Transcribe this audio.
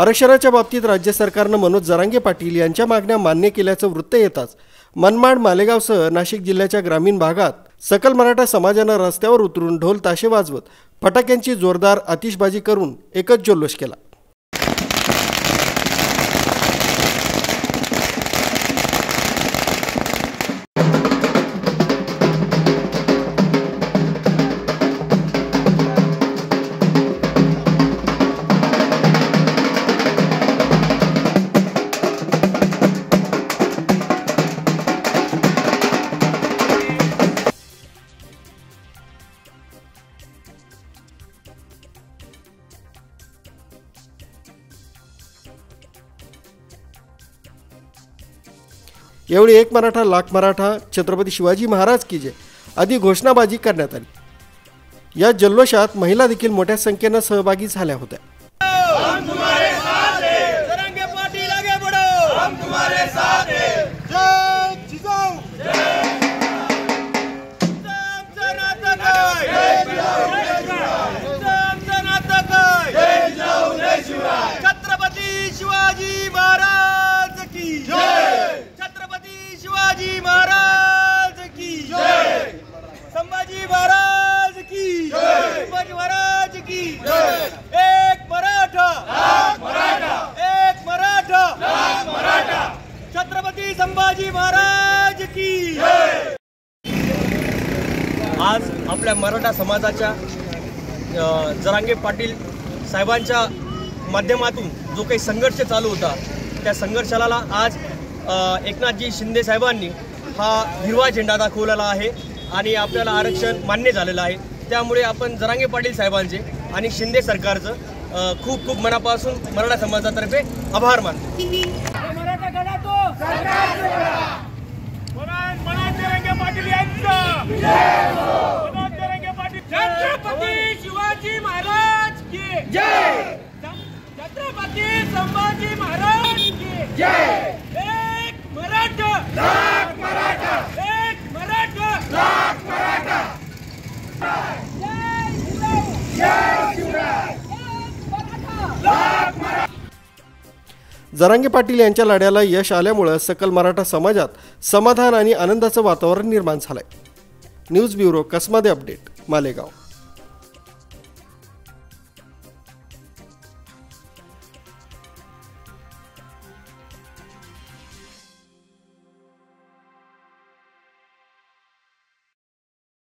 आरक्षणाच्या बाबतीत राज्य सरकारनं मनोज जरांगे पाटील यांच्या मागण्या मान्य केल्याचं वृत्त येताच मनमाड, मालेगावसह नाशिक जिल्ह्याच्या ग्रामीण भागात सकल मराठा समाजानं रस्त्यावर उतरून ढोल ताशे वाजवत फटाक्यांची जोरदार आतिषबाजी करून एकच जल्लोष केला। यावेळी एक मराठा लाख मराठा, छत्रपती शिवाजी महाराज की जय आदी घोषणाबाजी करण्यात आली। या जल्लोषात महिला देखील मोठ्या संख्येने सहभागी झाल्या होत्या। छत्रपती शिवाजी महाराज की जय, छत्रपती शिवाजी महाराज की जय, संभाजी महाराज की जय, संभाजी महाराज की जय। एक मराठा लाख मराठा, एक मराठा लाख मराठा, छत्रपती संभाजी महाराज की जय। आज आपल्या मराठा समाजाच्या जरांगे पाटील साहेबांच्या माध्यमातून जो काही संघर्ष चालू होता त्या संघर्षाला आज एकनाथजी शिंदे साहेबांनी हा हिरवा झेंडा दाखवलेला आहे आणि आपल्याला आरक्षण मान्य झालेलं आहे। त्यामुळे आपण जरांगे पाटील साहेबांचे आणि शिंदे सरकारचं खूप खूप मनापासून मराठा समाजातर्फे आभार मानतो। छत्रपती शिवाजी महाराज की जय, छत्रपती संभाजी महाराज की जय। एक मराठा लाख मराठा, एक मराठा लाख मराठा, जय शिवराय, एक मराठा लाख मराठा। जरांगे पाटील यांच्या लढ्याला यश आल्यामुळे सकल मराठा समाजात समाधान आणि आनंदाचं वातावरण निर्माण झालंय। News bureau, Kasmade update, Malegaon.